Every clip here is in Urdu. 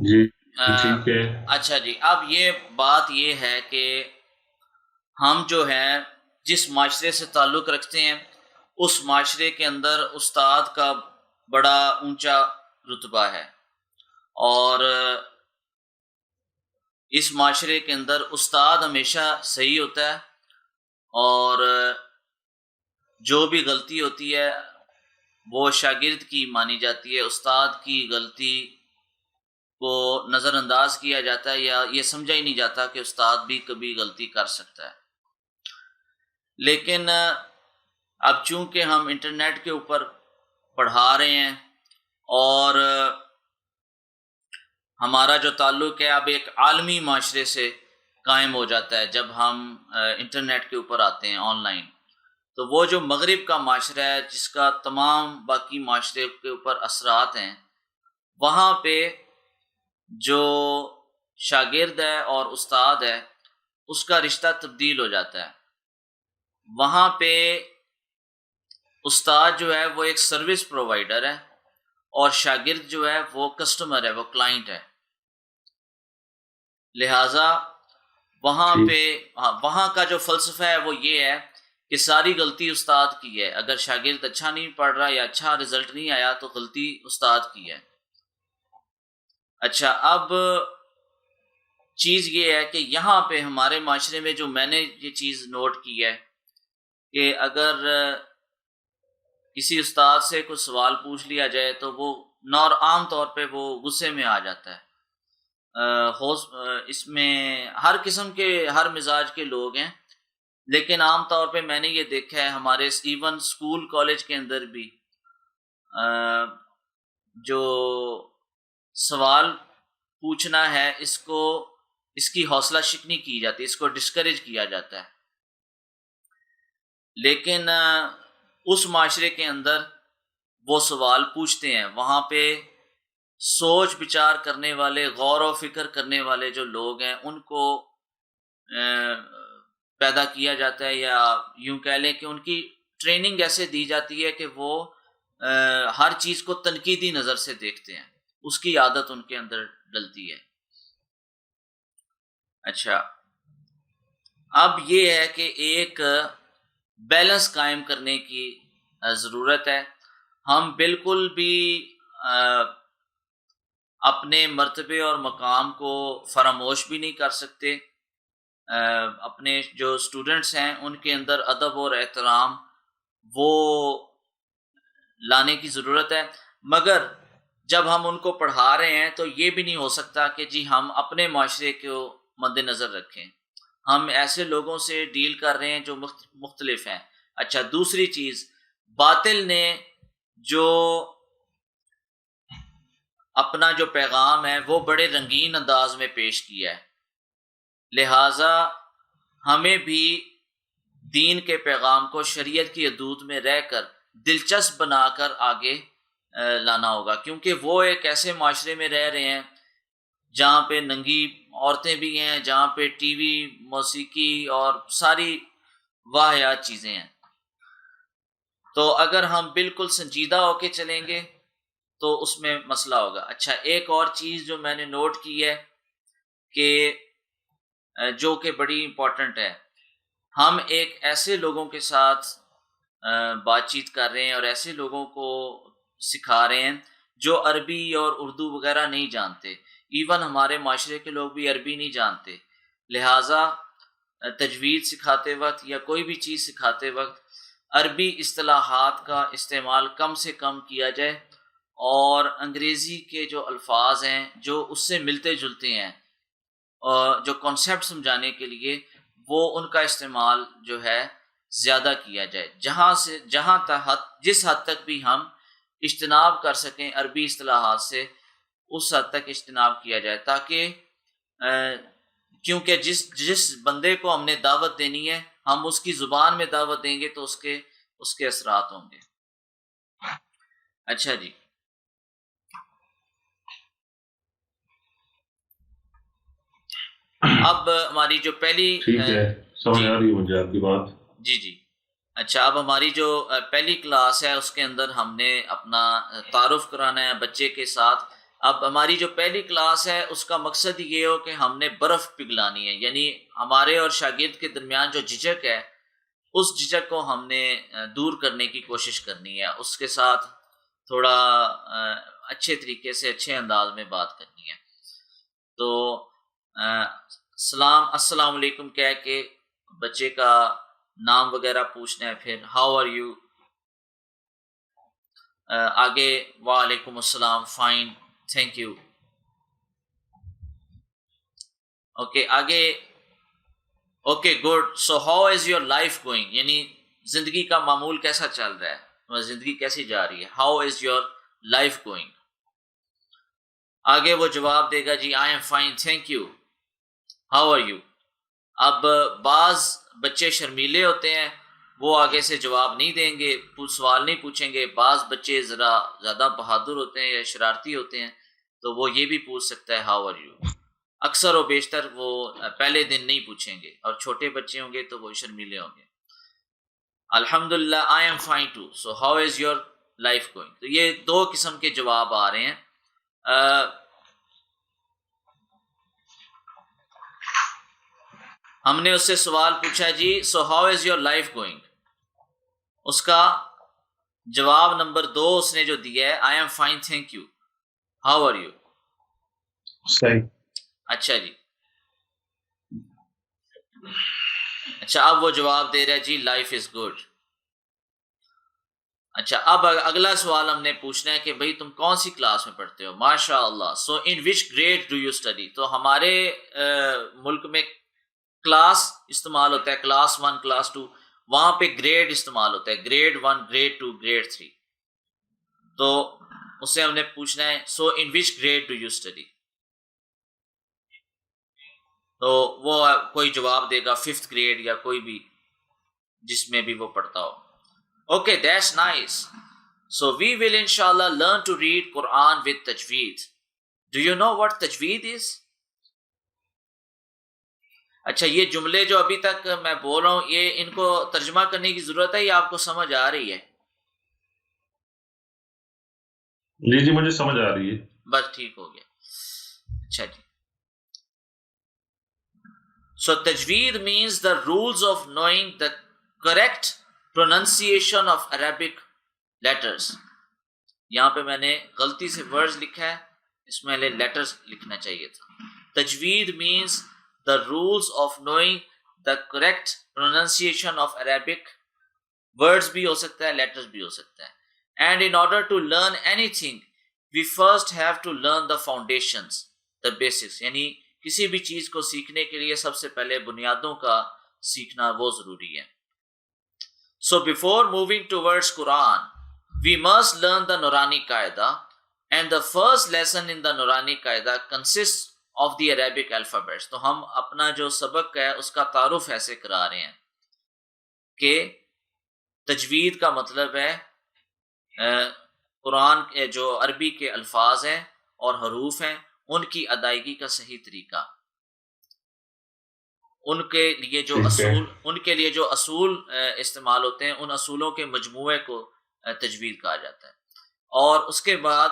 جی آ، ٹھیک ہے۔ اچھا جی، اب یہ بات یہ ہے کہ ہم جو ہیں جس معاشرے سے تعلق رکھتے ہیں اس معاشرے کے اندر استاد کا بڑا اونچا رتبہ ہے، اور اس معاشرے کے اندر استاد ہمیشہ صحیح ہوتا ہے، اور جو بھی غلطی ہوتی ہے وہ شاگرد کی مانی جاتی ہے، استاد کی غلطی کو نظر انداز کیا جاتا ہے یا یہ سمجھا ہی نہیں جاتا کہ استاد بھی کبھی غلطی کر سکتا ہے۔ لیکن اب چونکہ ہم انٹرنیٹ کے اوپر پڑھا رہے ہیں، اور ہمارا جو تعلق ہے اب ایک عالمی معاشرے سے قائم ہو جاتا ہے جب ہم انٹرنیٹ کے اوپر آتے ہیں آن لائن، تو وہ جو مغرب کا معاشرہ ہے جس کا تمام باقی معاشرے کے اوپر اثرات ہیں، وہاں پہ جو شاگرد ہے اور استاد ہے اس کا رشتہ تبدیل ہو جاتا ہے۔ وہاں پہ استاد جو ہے وہ ایک سروس پرووائڈر ہے، اور شاگرد جو ہے وہ کسٹمر ہے، وہ کلائنٹ ہے۔ لہٰذا وہاں ٹھیک پہ وہاں کا جو فلسفہ ہے وہ یہ ہے کہ ساری غلطی استاد کی ہے، اگر شاگرد اچھا نہیں پڑھ رہا یا اچھا رزلٹ نہیں آیا تو غلطی استاد کی ہے۔ اچھا، اب چیز یہ ہے کہ یہاں پہ ہمارے معاشرے میں جو میں نے یہ چیز نوٹ کی ہے کہ اگر کسی استاد سے کوئی سوال پوچھ لیا جائے تو وہ عام طور پہ وہ غصے میں آ جاتا ہے۔ اس میں ہر قسم کے ہر مزاج کے لوگ ہیں، لیکن عام طور پہ میں نے یہ دیکھا ہے ہمارے ایون اسکول کالج کے اندر بھی جو سوال پوچھنا ہے اس کی حوصلہ شکنی کی جاتی ہے، اس کو ڈسکریج کیا جاتا ہے۔ لیکن اس معاشرے کے اندر وہ سوال پوچھتے ہیں، وہاں پہ سوچ بچار کرنے والے، غور و فکر کرنے والے جو لوگ ہیں ان کو پیدا کیا جاتا ہے، یا یوں کہہ لیں کہ ان کی ٹریننگ ایسے دی جاتی ہے کہ وہ ہر چیز کو تنقیدی نظر سے دیکھتے ہیں، اس کی عادت ان کے اندر ڈلتی ہے۔ اچھا، اب یہ ہے کہ ایک بیلنس قائم کرنے کی ضرورت ہے۔ ہم بالکل بھی اپنے مرتبے اور مقام کو فراموش بھی نہیں کر سکتے۔ اپنے جو اسٹوڈنٹس ہیں ان کے اندر ادب اور احترام وہ لانے کی ضرورت ہے، مگر جب ہم ان کو پڑھا رہے ہیں تو یہ بھی نہیں ہو سکتا کہ جی ہم اپنے معاشرے کو مد نظر رکھیں، ہم ایسے لوگوں سے ڈیل کر رہے ہیں جو مختلف ہیں۔ اچھا، دوسری چیز، باطل نے جو اپنا جو پیغام ہے وہ بڑے رنگین انداز میں پیش کیا ہے، لہٰذا ہمیں بھی دین کے پیغام کو شریعت کی حدود میں رہ کر دلچسپ بنا کر آگے لانا ہوگا، کیونکہ وہ ایک ایسے معاشرے میں رہ رہے ہیں جہاں پہ ننگی عورتیں بھی ہیں، جہاں پہ ٹی وی، موسیقی اور ساری واہیات چیزیں ہیں۔ تو اگر ہم بالکل سنجیدہ ہو کے چلیں گے تو اس میں مسئلہ ہوگا۔ اچھا، ایک اور چیز جو میں نے نوٹ کی ہے کہ جو کہ بڑی امپورٹنٹ ہے، ہم ایک ایسے لوگوں کے ساتھ بات چیت کر رہے ہیں اور ایسے لوگوں کو سکھا رہے ہیں جو عربی اور اردو وغیرہ نہیں جانتے، ایون ہمارے معاشرے کے لوگ بھی عربی نہیں جانتے، لہٰذا تجوید سکھاتے وقت یا کوئی بھی چیز سکھاتے وقت عربی اصطلاحات کا استعمال کم سے کم کیا جائے، اور انگریزی کے جو الفاظ ہیں جو اس سے ملتے جلتے ہیں اور جو کانسیپٹ سمجھانے کے لیے، وہ ان کا استعمال جو ہے زیادہ کیا جائے، جس حد تک بھی ہم اجتناب کر سکیں عربی اصطلاحات سے اس حد تک اجتناب کیا جائے، تاکہ کیونکہ جس بندے کو ہم نے دعوت دینی ہے ہم اس کی زبان میں دعوت دیں گے تو اس کے اثرات ہوں گے۔ اچھا جی، اب ہماری جو پہلی ٹھیک ہے، سمجھ جی آ رہی ہے مجھے آپ کی بات۔ جی جی اچھا، اب ہماری جو پہلی کلاس ہے اس کے اندر ہم نے اپنا تعارف کرانا ہے بچے کے ساتھ اب ہماری جو پہلی کلاس ہے اس کا مقصد یہ ہو کہ ہم نے برف پگھلانی ہے، یعنی ہمارے اور شاگرد کے درمیان جو جھجک ہے اس جھجک کو ہم نے دور کرنے کی کوشش کرنی ہے، اس کے ساتھ تھوڑا اچھے طریقے سے اچھے انداز میں بات کرنی ہے. تو السلام علیکم کہہ کے بچے کا نام وغیرہ پوچھنا ہے، پھر ہاؤ آر یو، آگے وعلیکم السلام، فائن، تھینک یو. اوکے آگے، okay good, so how is your life going, یعنی زندگی کا معمول کیسا چل رہا ہے، زندگی کیسی جا رہی ہے، how is your life going. آگے وہ جواب دے گا جی I am fine thank you, how are you. اب بعض بچے شرمیلے ہوتے ہیں، وہ آگے سے جواب نہیں دیں گے، سوال نہیں پوچھیں گے. بعض بچے ذرا زیادہ بہادر ہوتے ہیں یا شرارتی ہوتے ہیں تو وہ یہ بھی پوچھ سکتا ہے ہاؤ آر یو. اکثر و بیشتر وہ پہلے دن نہیں پوچھیں گے، اور چھوٹے بچے ہوں گے تو وہ شرمیلے ہوں گے. الحمدللہ I am fine too, so how is your life going. تو یہ دو قسم کے جواب آ رہے ہیں. ہم نے اس سے سوال پوچھا جی so how is your life going, اس کا جواب نمبر 2 اس نے جو دیا ہے I am fine thank you, how are you. صحیح. اچھا جی، اچھا اب وہ جواب دے رہا ہے جی لائف از گڈ. اچھا اب اگلا سوال ہم نے پوچھنا ہے کہ بھئی تم کون سی کلاس میں پڑھتے ہو. ماشاء اللہ، سو ان وچ گریڈ ڈو یو اسٹڈی. تو ہمارے ملک میں کلاس استعمال ہوتا ہے، کلاس 1 کلاس 2، وہاں پہ گریڈ استعمال ہوتا ہے، گریڈ 1 گریڈ 2 گریڈ 3. تو اس سے ہم نے پوچھنا ہے سو ان وچ گریڈ ڈو یو اسٹڈی. تو وہ کوئی جواب دے گا 5th گریڈ یا کوئی بھی جس میں بھی وہ پڑھتا ہو. Okay, that's nice. So we will inshallah learn to read Quran with tajweed. Do you know what tajweed is? اچھا یہ جملے جو ابھی تک میں بول رہا ہوں یہ ان کو ترجمہ کرنے کی ضرورت ہے یا آپ کو سمجھ آ رہی ہے؟ جی مجھے سمجھ آ رہی ہے. بس ٹھیک ہو گیا. اچھا جی. So tajweed means the rules of knowing the correct pronunciation of Arabic letters. یہاں پہ میں نے غلطی سے ورڈز لکھا ہے، اس میں لیٹرز لکھنا چاہیے تھا. تجوید means the rules of knowing the correct pronunciation of Arabic. words بھی ہو سکتا ہے، لیٹرز بھی ہو سکتا ہے. And in order to learn anything we first have to learn the foundations, the basics. یعنی کسی بھی چیز کو سیکھنے کے لیے سب سے پہلے بنیادوں کا سیکھنا وہ ضروری ہے. So before moving towards Quran, we must learn the Nurani Qaida, and the first lesson in the Nurani Qaida consists of the Arabic alphabets. تو ہم اپنا جو سبق ہے اس کا تعارف ایسے کرا رہے ہیں کہ تجوید کا مطلب ہے قرآن کے جو عربی کے الفاظ ہیں اور حروف ہیں ان کی ادائیگی کا صحیح طریقہ، ان کے لیے جو اصول استعمال ہوتے ہیں ان اصولوں کے مجموعے کو تجوید کہا جاتا ہے. اور اس کے بعد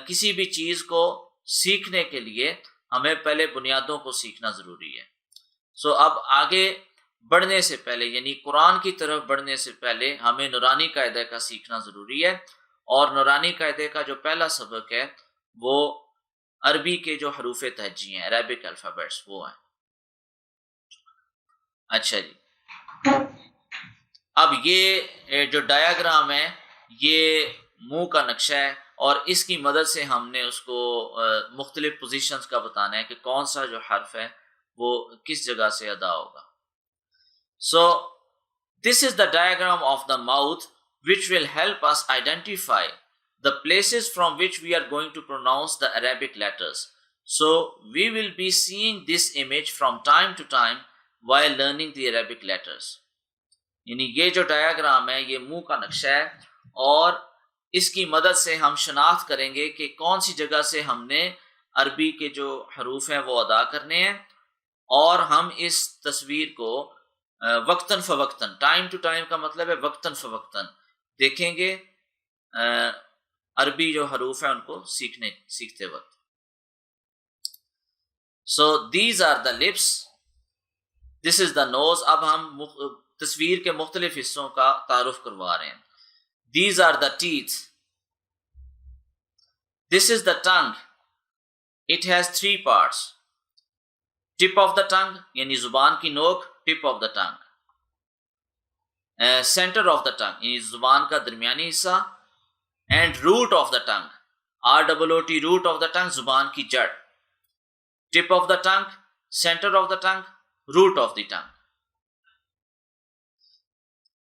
کسی بھی چیز کو سیکھنے کے لیے ہمیں پہلے بنیادوں کو سیکھنا ضروری ہے. سو اب آگے بڑھنے سے پہلے یعنی قرآن کی طرف بڑھنے سے پہلے ہمیں نورانی قاعدہ کا سیکھنا ضروری ہے. اور نورانی قاعدے کا جو پہلا سبق ہے وہ عربی کے جو حروف تہجی ہیں، عربک الفابیٹس، وہ ہیں. اچھا جی، اب یہ جو ڈایاگرام ہے یہ منہ کا نقشہ ہے اور اس کی مدد سے ہم نے اس کو مختلف پوزیشنز کا بتانا ہے کہ کون سا جو حرف ہے وہ کس جگہ سے ادا ہوگا. So this is the diagram of the mouth which will help us identify the places from which we are going to pronounce the Arabic letters. So we will be seeing this image from time to time while learning the Arabic letters. یعنی یہ جو ڈایاگرام ہے یہ منہ کا نقشہ ہے اور اس کی مدد سے ہم شناخت کریں گے کہ کون سی جگہ سے ہم نے عربی کے جو حروف ہیں وہ ادا کرنے ہیں، اور ہم اس تصویر کو وقتاً فوقتاً، ٹائم ٹو ٹائم کا مطلب ہے وقتاً فوقتاً دیکھیں گے عربی جو حروف ہیں ان کو سیکھتے وقت. So these are the lips, this is the nose. اب ہم تصویر کے مختلف حصوں کا تعارف کروا رہے ہیں. These are the teeth. This is the tongue. It has 3 parts. Tip of the tongue یعنی زبان کی نوک, tip of the tongue. Center of the tongue یعنی زبان کا درمیانی حصہ, and root of the tongue, ROOT, root of the tongue, زبان کی جڑ. Tip of the tongue, center of the tongue, root of the tongue.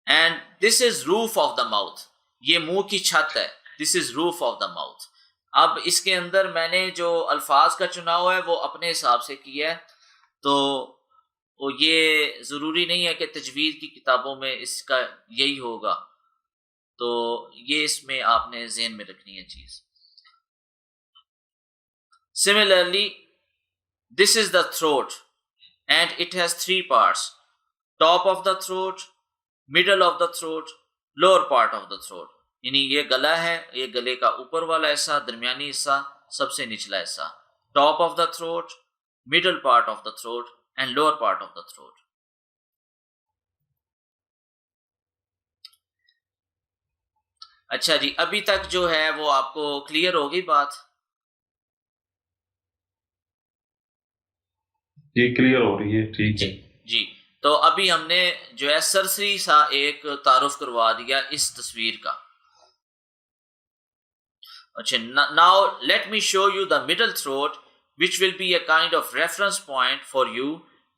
And this is roof of the mouth. یہ منہ کی چھت ہے. This is roof of the mouth. اب اس کے اندر میں نے جو الفاظ کا چناؤ ہے وہ اپنے حساب سے کیا ہے, تو وہ یہ ضروری نہیں ہے کہ تجوید کی کتابوں میں اس کا یہی ہوگا, تو یہ اس میں آپ نے ذہن میں رکھنی ہے چیز. Similarly, this is the throat and it has 3 parts. Top of the throat, middle of the throat, lower part of the throat. یعنی یہ گلا ہے, یہ گلے کا اوپر والا حصہ, درمیانی حصہ, سب سے نچلا حصہ. Top of the throat, middle part of the throat and lower part of the throat. اچھا جی, ابھی تک جو ہے وہ آپ کو کلیئر ہوگی بات؟ جی کلیئر ہو رہی ہے, ٹھیک ہے جی. تو ابھی ہم نے جو ہے سرسری سا ایک تعارف کروا دیا اس تصویر کا. اچھا, now let me show you the middle throat, which will be a kind of reference point for you,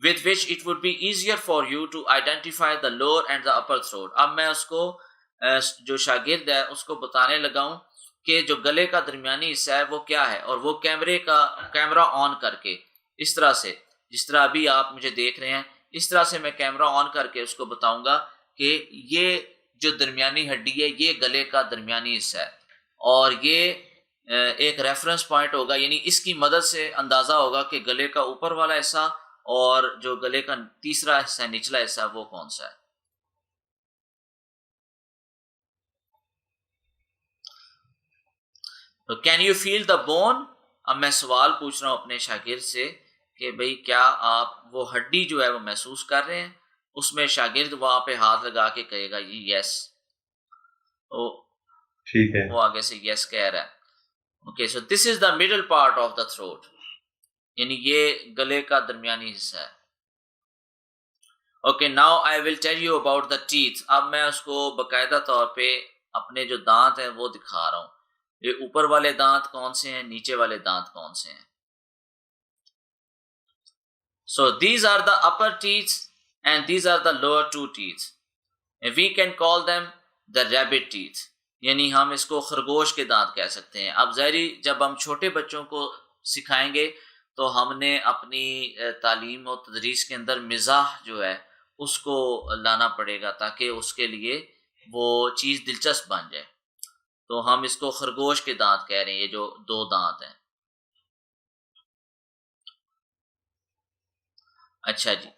with which it would be easier for you to identify the lower and the upper throat. اب میں اس کو جو شاگرد ہے اس کو بتانے لگا ہوں کہ جو گلے کا درمیانی حصہ ہے وہ کیا ہے, اور وہ کیمرہ آن کر کے اس طرح سے, جس طرح ابھی آپ مجھے دیکھ رہے ہیں, اس طرح سے میں کیمرہ آن کر کے اس کو بتاؤں گا کہ یہ جو درمیانی ہڈی ہے یہ گلے کا درمیانی حصہ ہے, اور یہ ایک ریفرنس پوائنٹ ہوگا, یعنی اس کی مدد سے اندازہ ہوگا کہ گلے کا اوپر والا حصہ اور جو گلے کا تیسرا حصہ, نچلا حصہ, وہ کون سا ہے. تو can you feel the bone? اب میں سوال پوچھ رہا ہوں اپنے شاگرد سے کہ بھئی کیا آپ وہ ہڈی جو ہے وہ محسوس کر رہے ہیں؟ اس میں شاگرد وہاں پہ ہاتھ لگا کے کہے گا جی یس, ٹھیک ہے, وہ آگے سے یس کہہ رہا ہے. Okay, so this is the middle part of the throat, یعنی یہ گلے کا درمیانی حصہ ہے. Okay, now I will tell you about the teeth. اب میں اس کو باقاعدہ طور پہ اپنے جو دانت ہیں وہ دکھا رہا ہوں. یہ اوپر والے دانت کون سے ہیں, نیچے والے دانت کون سے ہیں. So these are the upper teeth and these are the lower 2 teeth. We can call them the rabbit teeth. یعنی ہم اس کو خرگوش کے دانت کہہ سکتے ہیں. اب ظاہری جب ہم چھوٹے بچوں کو سکھائیں گے تو ہم نے اپنی تعلیم و تدریس کے اندر مزاح جو ہے اس کو لانا پڑے گا تاکہ اس کے لیے وہ چیز دلچسپ بن جائے. تو ہم اس کو خرگوش کے دانت کہہ رہے ہیں, یہ جو 2 دانت ہیں. اچھا جی,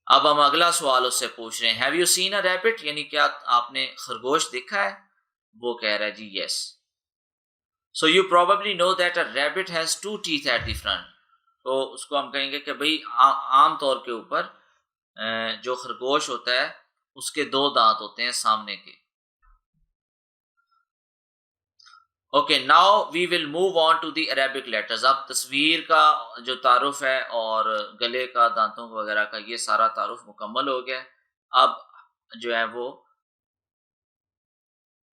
اب ہم اگلا سوال اس سے پوچھ رہے ہیں, have you seen a rabbit, یعنی کیا آپ نے خرگوش دیکھا ہے؟ وہ کہہ رہا ہے جی yes. So you probably know that a rabbit has 2 teeth at the front. تو اس کو ہم کہیں گے کہ بھئی عام طور کے اوپر جو خرگوش ہوتا ہے اس کے 2 دانت ہوتے ہیں سامنے کے. Okay, now we will move on to the Arabic letters. اب تصویر کا جو تعارف ہے اور گلے کا, دانتوں وغیرہ کا, یہ سارا تعارف مکمل ہو گیا. اب جو ہے وہ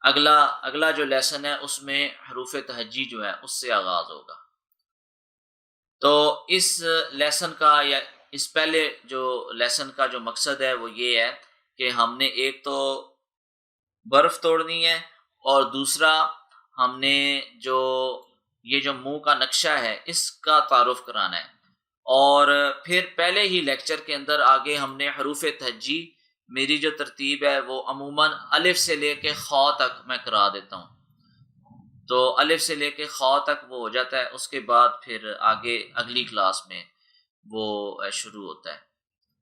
اگلا جو لیسن ہے اس میں حروف تہجی جو ہے اس سے آغاز ہوگا. تو اس لیسن کا یا اس پہلے جو لیسن کا جو مقصد ہے وہ یہ ہے کہ ہم نے ایک تو برف توڑنی ہے, اور دوسرا ہم نے جو یہ جو منہ کا نقشہ ہے اس کا تعارف کرانا ہے. اور پھر پہلے ہی لیکچر کے اندر آگے ہم نے حروف تہجی, میری جو ترتیب ہے وہ عموماً الف سے لے کے خاء تک میں کرا دیتا ہوں. تو الف سے لے کے خاء تک وہ ہو جاتا ہے, اس کے بعد پھر آگے اگلی کلاس میں وہ شروع ہوتا ہے.